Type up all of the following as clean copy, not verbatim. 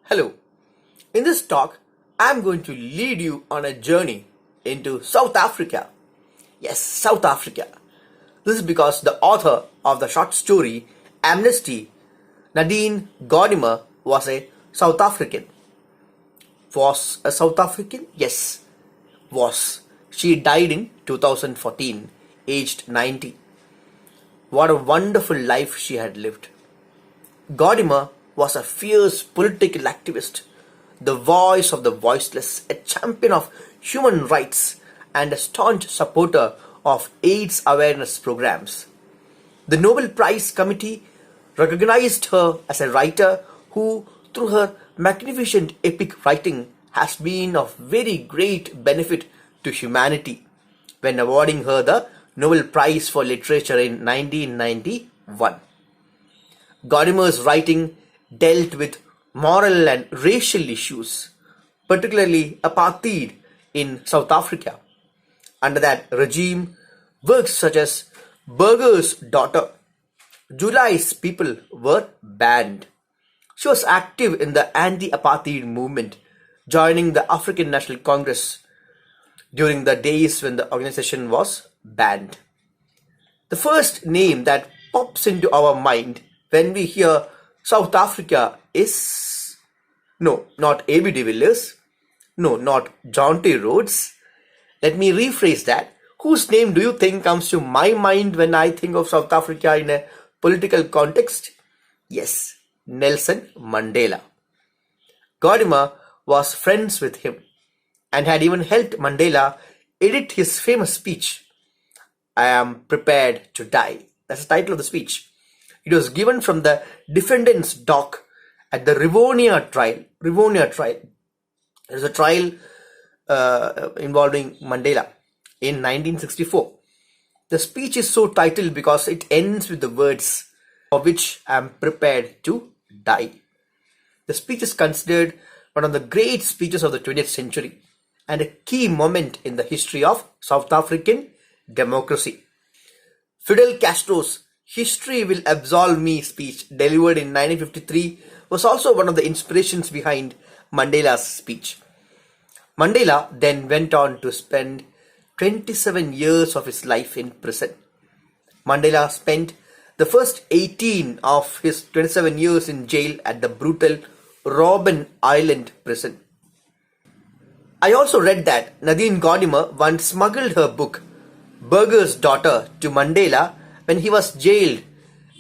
Hello. In this talk, I'm going to lead you on a journey into South Africa. Yes, South Africa. This is because the author of the short story Amnesty, Nadine Gordimer, was a South African. Was a South African? Yes, was. She died in 2014, aged 90. What a wonderful life she had lived. Gordimer was a fierce political activist, the voice of the voiceless, a champion of human rights, and a staunch supporter of AIDS awareness programs. The Nobel Prize Committee recognized her as a writer who, through her magnificent epic writing, has been of very great benefit to humanity when awarding her the Nobel Prize for Literature in 1991. Gordimer's writing dealt with moral and racial issues, particularly apartheid in South Africa. Under that regime, works such as Burger's Daughter, July's People were banned. She was active in the anti-apartheid movement, joining the African National Congress during the days when the organization was banned. The first name that pops into our mind when we hear South Africa is, no, not A.B. de Villiers, no, not John T. Rhodes. Let me rephrase that. Whose name do you think comes to my mind when I think of South Africa in a political context? Yes, Nelson Mandela. Gordimer was friends with him and had even helped Mandela edit his famous speech, "I am prepared to die." That's the title of the speech. It was given from the defendant's dock at the Rivonia trial. It was a trial involving Mandela in 1964. The speech is so titled because it ends with the words, "for which I am prepared to die." The speech is considered one of the great speeches of the 20th century and a key moment in the history of South African democracy. Fidel Castro's "History Will Absolve Me" speech, delivered in 1953, was also one of the inspirations behind Mandela's speech. Mandela then went on to spend 27 years of his life in prison. Mandela spent the first 18 of his 27 years in jail at the brutal Robben Island prison. I also read that Nadine Gordimer once smuggled her book, Burger's Daughter, to Mandela when he was jailed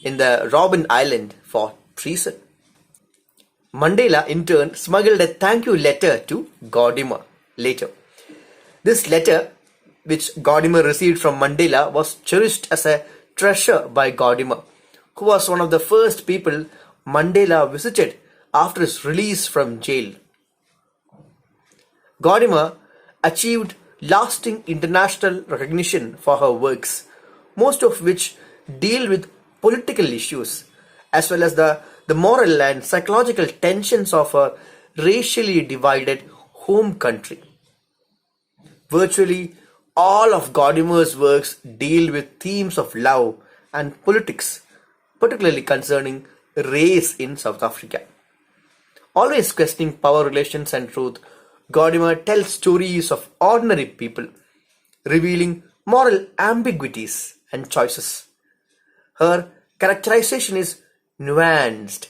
in the Robben Island for treason. Mandela in turn smuggled a thank you letter to Gordimer later. This letter, which Gordimer received from Mandela, was cherished as a treasure by Gordimer, who was one of the first people Mandela visited after his release from jail. Gordimer achieved lasting international recognition for her works, most of which deal with political issues, as well as the moral and psychological tensions of a racially divided home country. Virtually all of Gordimer's works deal with themes of love and politics, particularly concerning race in South Africa. Always questioning power relations and truth, Gordimer tells stories of ordinary people, revealing moral ambiguities and choices. Her characterization is nuanced,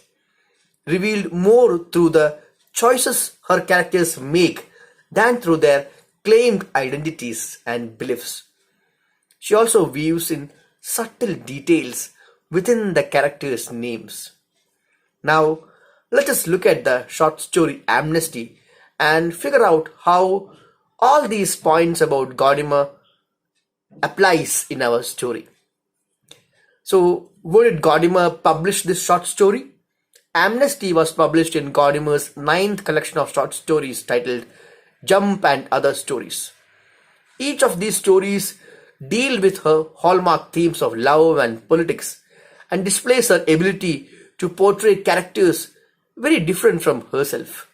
revealed more through the choices her characters make than through their claimed identities and beliefs. She also weaves in subtle details within the characters' names. Now, let us look at the short story Amnesty and figure out how all these points about Gordimer applies in our story. So, where did Gordimer publish this short story? Amnesty was published in Gordimer's 9th collection of short stories titled Jump and Other Stories. Each of these stories deal with her hallmark themes of love and politics and displays her ability to portray characters very different from herself.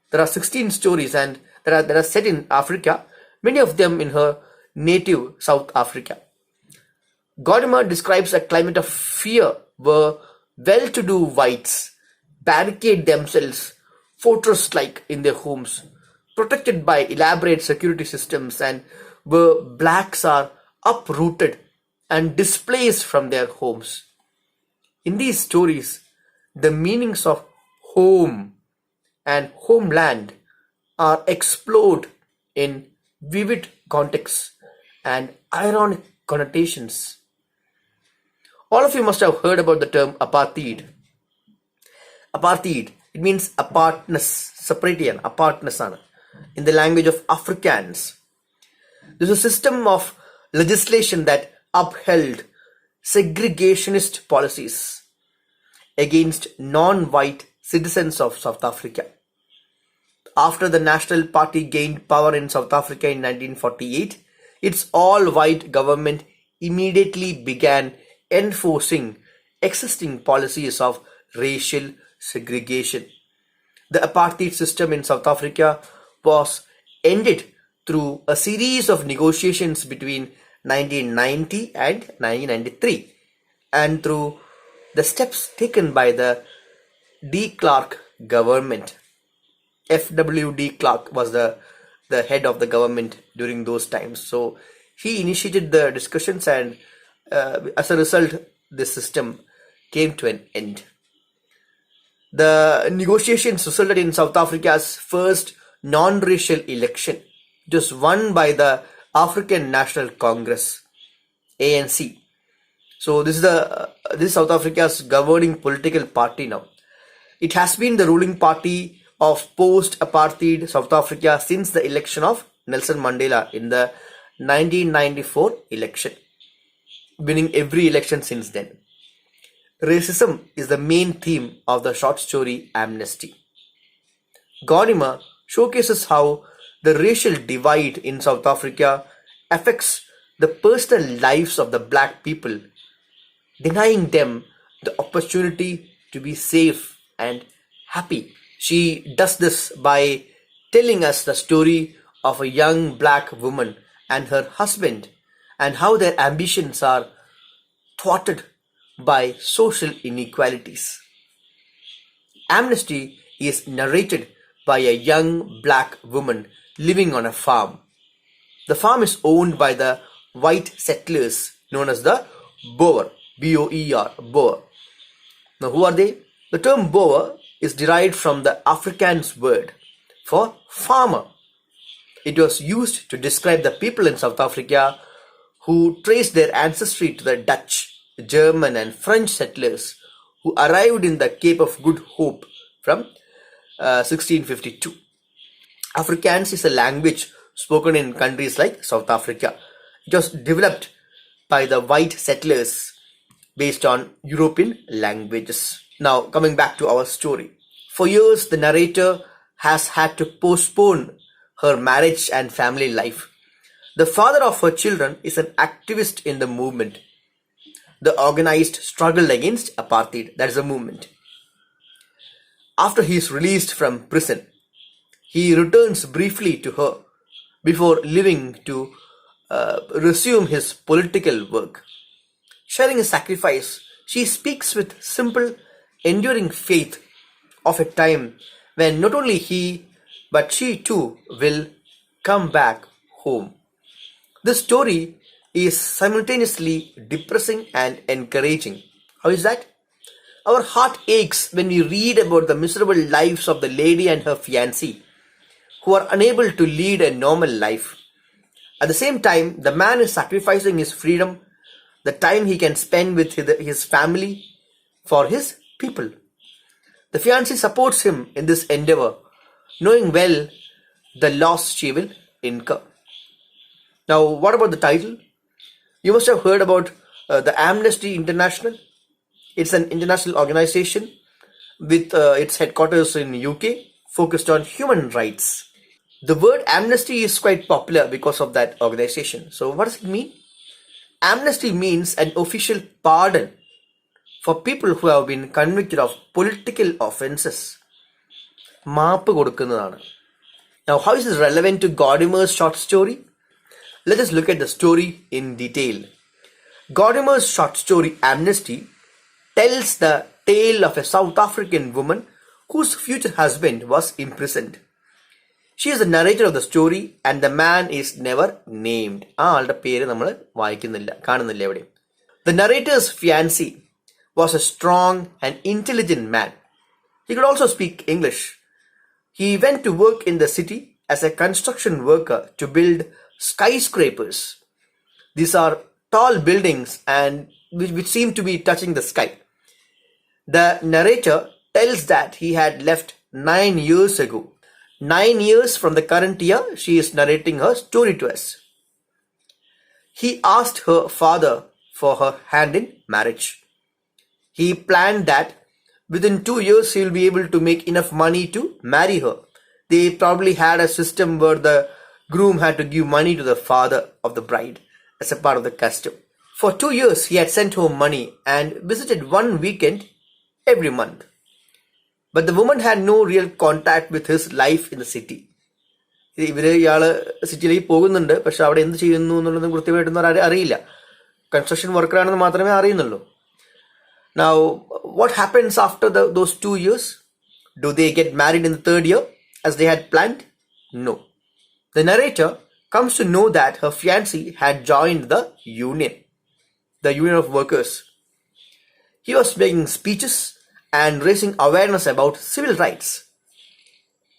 There are 16 stories and that are set in Africa, many of them in her native South Africa. Gordimer describes a climate of fear where well-to-do whites barricade themselves fortress-like in their homes, protected by elaborate security systems, and where blacks are uprooted and displaced from their homes. In these stories, the meanings of home and homeland are explored in vivid contexts and ironic connotations. All of you must have heard about the term apartheid. Apartheid, it means apartness, separation, apartness in the language of Afrikaans. This is a system of legislation that upheld segregationist policies against non-white citizens of South Africa. After the National Party gained power in South Africa in 1948, its all-white government immediately began enforcing existing policies of racial segregation. The apartheid system in South Africa was ended through a series of negotiations between 1990 and 1993 and through the steps taken by the de Klerk government. F.W.D. Klerk was the head of the government during those times. So he initiated the discussions, and as a result, this system came to an end. The negotiations resulted in South Africa's first non-racial election. It was won by the African National Congress, ANC. So this is South Africa's governing political party now. It has been the ruling party of post-apartheid South Africa since the election of Nelson Mandela in the 1994 election, winning every election since then. Racism is the main theme of the short story Amnesty. Gordimer showcases how the racial divide in South Africa affects the personal lives of the black people, denying them the opportunity to be safe and happy. She does this by telling us the story of a young black woman and her husband and how their ambitions are thwarted by social inequalities. Amnesty is narrated by a young black woman living on a farm. The farm is owned by the white settlers known as the Boer, B-O-E-R, Boer. Now who are they? The term Boer is derived from the Afrikaans word for farmer. It was used to describe the people in South Africa who traced their ancestry to the Dutch, German and French settlers who arrived in the Cape of Good Hope from 1652. Afrikaans is a language spoken in countries like South Africa. It was developed by the white settlers based on European languages. Now, coming back to our story. For years, the narrator has had to postpone her marriage and family life. The father of her children is an activist in the movement, the organized struggle against apartheid. That is a movement. After he is released from prison, he returns briefly to her before leaving to resume his political work. Sharing a sacrifice, she speaks with simple, enduring faith of a time when not only he but she too will come back home. This story is simultaneously depressing and encouraging. How is that? Our heart aches when we read about the miserable lives of the lady and her fiancé who are unable to lead a normal life. At the same time, the man is sacrificing his freedom, the time he can spend with his family, for his people. The fiancé supports him in this endeavor, knowing well the loss she will incur. Now, what about the title? You must have heard about the Amnesty International. It's an international organization with its headquarters in UK, focused on human rights. The word amnesty is quite popular because of that organization. So what does it mean? Amnesty means an official pardon for people who have been convicted of political offenses. മാപ്പ് കൊടുക്കുന്നതാണ്. Now, how is this relevant to Gordimer's short story? Let us look at the story in detail. Gordimer's short story Amnesty tells the tale of a South African woman whose future husband was imprisoned. She is the narrator of the story and the man is never named. ആളുടെ പേര് നമ്മൾ വായിക്കുന്നില്ല, കാണുന്നില്ല എവിടെയും. The narrator's fiancé was a strong and intelligent man. He could also speak English. He went to work in the city as a construction worker to build skyscrapers. These are tall buildings and which seem to be touching the sky. The narrator tells that he had left 9 years ago. 9 years from the current year, she is narrating her story to us. He asked her father for her hand in marriage. He planned that within 2 years he will be able to make enough money to marry her. They probably had a system where the groom had to give money to the father of the bride as a part of the custom. For 2 years he had sent home money and visited one weekend every month. But the woman had no real contact with his life in the city. ഇയാള് സിറ്റിയിലേക്ക് പോകുന്നുണ്ട്, പക്ഷെ അവിടെ എന്ത് ചെയ്യുന്നു എന്നുള്ളതും കൃത്യമായിട്ടൊന്നും അറിയില്ല. Construction വർക്കറാണെന്ന് മാത്രമേ അറിയുന്നുള്ളൂ. Now, what happens after those 2 years? Do they get married in the 3rd year as they had planned? No. The narrator comes to know that her fiancé had joined the union of workers. He was making speeches and raising awareness about civil rights.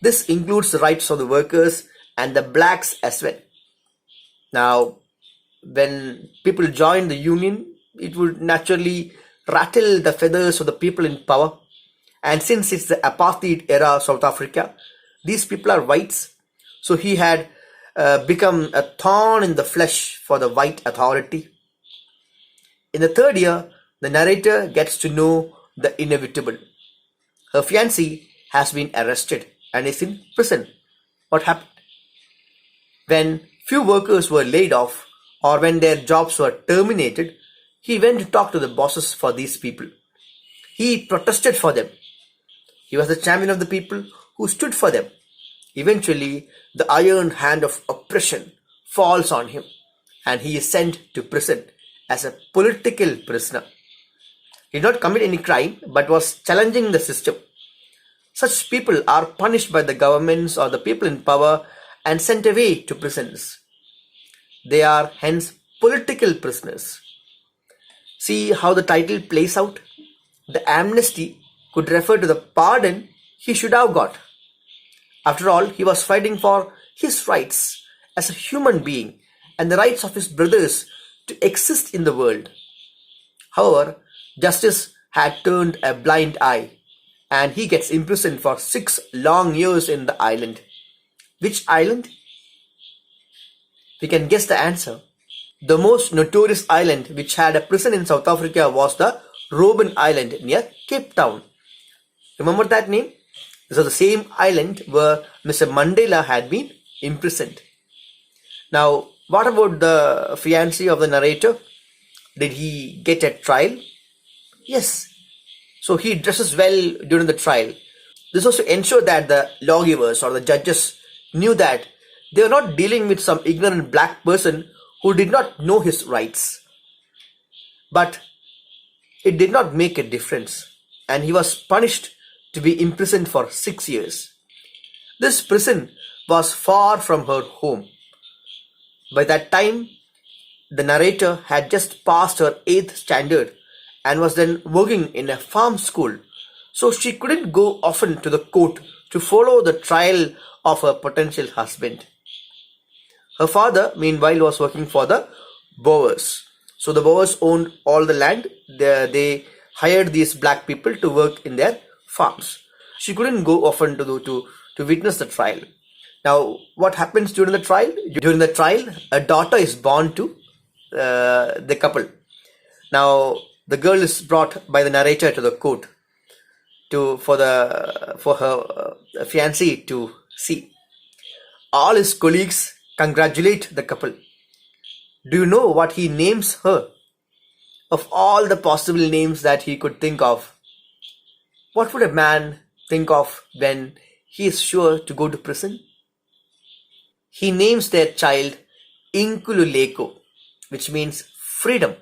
This includes the rights of the workers and the blacks as well. Now, when people join the union, it would naturally rattle the feathers of the people in power. And since it's the apartheid era of South Africa, these people are whites. So he had become a thorn in the flesh for the white authority. In the 3rd year, the narrator gets to know the inevitable. Her fiancé has been arrested and is in prison. What happened? When few workers were laid off or when their jobs were terminated, he went to talk to the bosses for these people. He protested for them. He was the champion of the people who stood for them. Eventually, the iron hand of oppression falls on him and he is sent to prison as a political prisoner. He did not commit any crime but was challenging the system. Such people are punished by the governments or the people in power and sent away to prisons. They are hence political prisoners. See how the title plays out? The amnesty could refer to the pardon he should have got. After all, he was fighting for his rights as a human being and the rights of his brothers to exist in the world. However, justice had turned a blind eye and he gets imprisoned for 6 long years in the island. Which island? We can guess the answer. The most notorious island which had a prison in South Africa was the Robben Island near Cape Town. Remember that name? This was the same island where Mr. Mandela had been imprisoned. Now, what about the fiancé of the narrator? Did he get a trial? Yes. So he dresses well during the trial. This was to ensure that the lawgivers or the judges knew that they were not dealing with some ignorant black person who did not know his rights. But it did not make a difference and he was punished to be imprisoned for 6 years. This prison was far from her home. By that time, the narrator had just passed her 8th standard and was then working in a farm school, so she couldn't go often to the court to follow the trial of her potential husband. Her father, meanwhile, was working for the Boers. So the Boers owned all the land. They hired these black people to work in their farms. She couldn't go often to witness the trial. Now, what happens during the trial? During the trial, a daughter is born to the couple. Now, the girl is brought by the narrator to the court for her fiancé to see. All his colleagues congratulate the couple. Do you know what he names her? Of all the possible names that he could think of, what would a man think of when he is sure to go to prison? He names their child Inkululeko, which means freedom.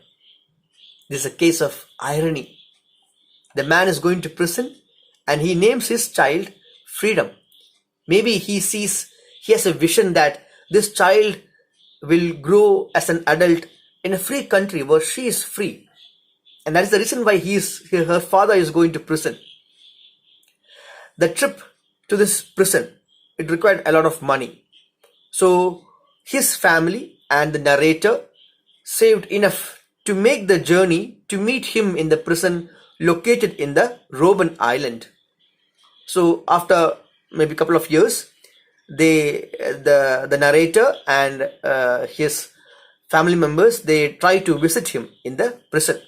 This is a case of irony. The man is going to prison and he names his child Freedom. Maybe he has a vision that this child will grow as an adult in a free country where she is free. And that is the reason why her father is going to prison. The trip to this prison, it required a lot of money. So his family and the narrator saved enough to make the journey to meet him in the prison located in the Robben Island. So after maybe a couple of years, the narrator and his family members, they try to visit him in the prison.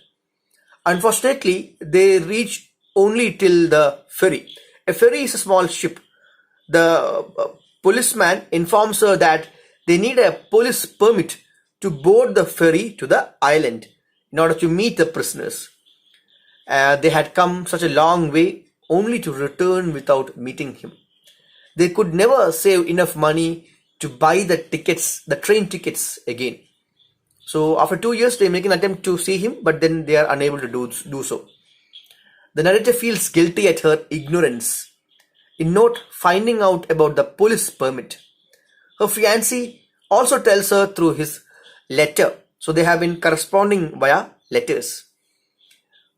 Unfortunately, they reach only till the ferry. A ferry is a small ship. The policeman informs her that they need a police permit to board the ferry to the island in order to meet the prisoners. They had come such a long way only to return without meeting him. They could never save enough money to buy the train tickets again. So after 2 years, they make an attempt to see him, but then they are unable to do so. The narrator feels guilty at her ignorance in not finding out about the police permit. Her fiancé also tells her through his letter. So they have been corresponding via letters.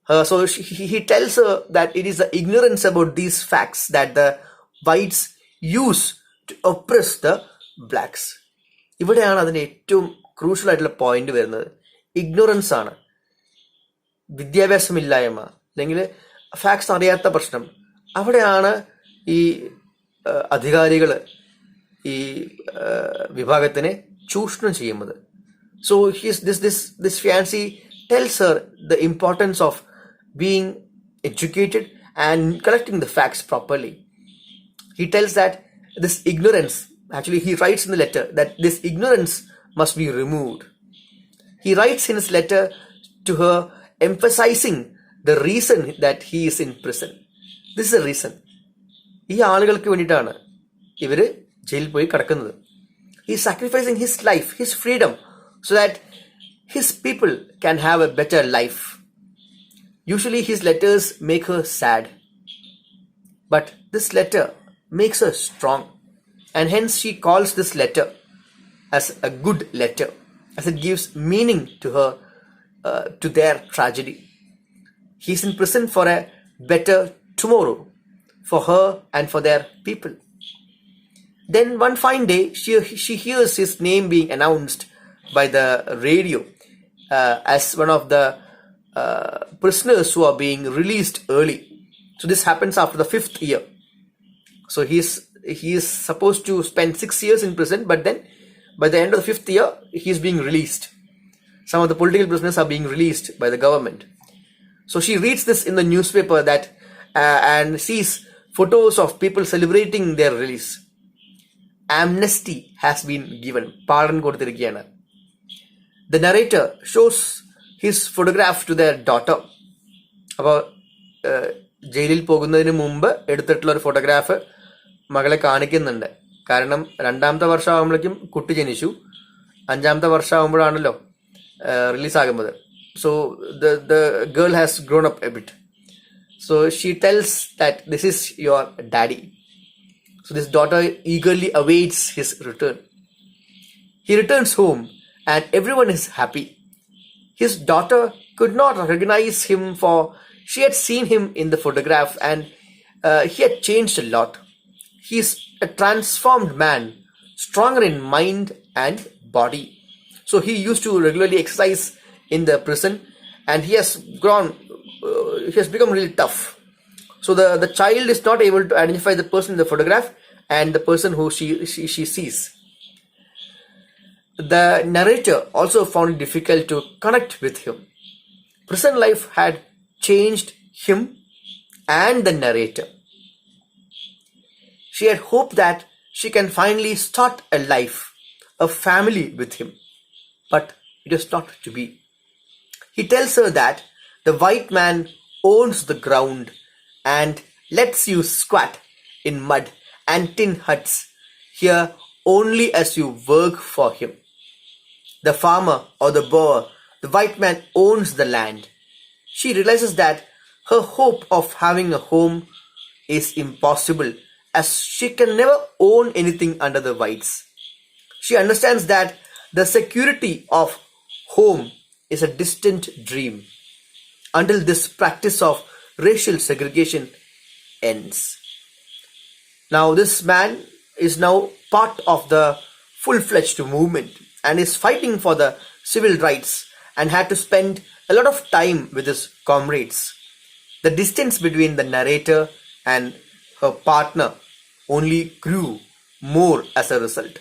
So he tells her that it is the ignorance about these facts that the whites use to oppress the blacks. ഇവിടെയാണ് അതിൻ്റെ ഏറ്റവും crucial ആയിട്ടുള്ള point വരുന്നത്. Ignorance ആണ്, വിദ്യാഭ്യാസമില്ലായ്മ, അല്ലെങ്കിൽ facts അറിയാത്ത പ്രശ്നം. അവിടെയാണ് ഈ അധികാരികൾ ഈ വിഭാഗത്തിനെ ചൂഷണം ചെയ്യുന്നത്. So this fiancé tells her the importance of being educated and collecting the facts properly. He tells that this ignorance, actually he writes in the letter that this ignorance must be removed. He writes in his letter to her emphasizing the reason that he is in prison. This is a reason. ഈ ആളുകൾക്ക് വേണ്ടിയിട്ടാണ് ഇവര് ജയിലിൽ പോയി കിടക്കുന്നത്. He is sacrificing his life, his freedom, so that his people can have a better life. Usually his letters make her sad, but this letter makes her strong, and hence she calls this letter as a good letter, as it gives meaning to her, to their tragedy. He is in prison for a better tomorrow for her and for their people. Then one fine day, she hears his name being announced by the radio as one of the prisoners who are being released early. So this happens after the 5th year. So he is supposed to spend 6 years in prison, but then by the end of the 5th year, he is being released. Some of the political prisoners are being released by the government. So she reads this in the newspaper and sees photos of people celebrating their release. Amnesty has been given. Pardon koduthirukkiyana. The narrator shows his photograph to their daughter. അപ്പോൾ ജയിലിൽ പോകുന്നതിന് മുമ്പ് എടുത്തിട്ടുള്ള ഒരു photograph മകളെ കാണിക്കുന്നുണ്ട്. കാരണം 2ാമത്തെ വർഷം ആകുമ്പോഴേക്കും കുട്ടി ജനിച്ചു, 5ാമത്തെ വർഷം ആകുമ്പോഴാണല്ലോ റിലീസാകുന്നത്. So the girl has grown up a bit. So she tells that this is your daddy. So this daughter eagerly awaits his return. He returns home and everyone is happy. His daughter could not recognize him, for she had seen him in the photograph and he had changed a lot. He is a transformed man, stronger in mind and body. So he used to regularly exercise in the prison and he has become really tough. So the child is not able to identify the person in the photograph and the person who she sees. The narrator also found it difficult to connect with him. Prison life had changed him and the narrator. She had hoped that she can finally start a life, a family with him, but it is not to be. He tells her that the white man owns the ground and lets you squat in mud and tin huts here only as you work for him. The farmer or the boer, the white man owns the land. She realizes that her hope of having a home is impossible as she can never own anything under the whites. She understands that the security of home is a distant dream until this practice of racial segregation ends. Now, this man is now part of the full-fledged movement and is fighting for the civil rights and had to spend a lot of time with his comrades. The distance between the narrator and her partner only grew more as a result.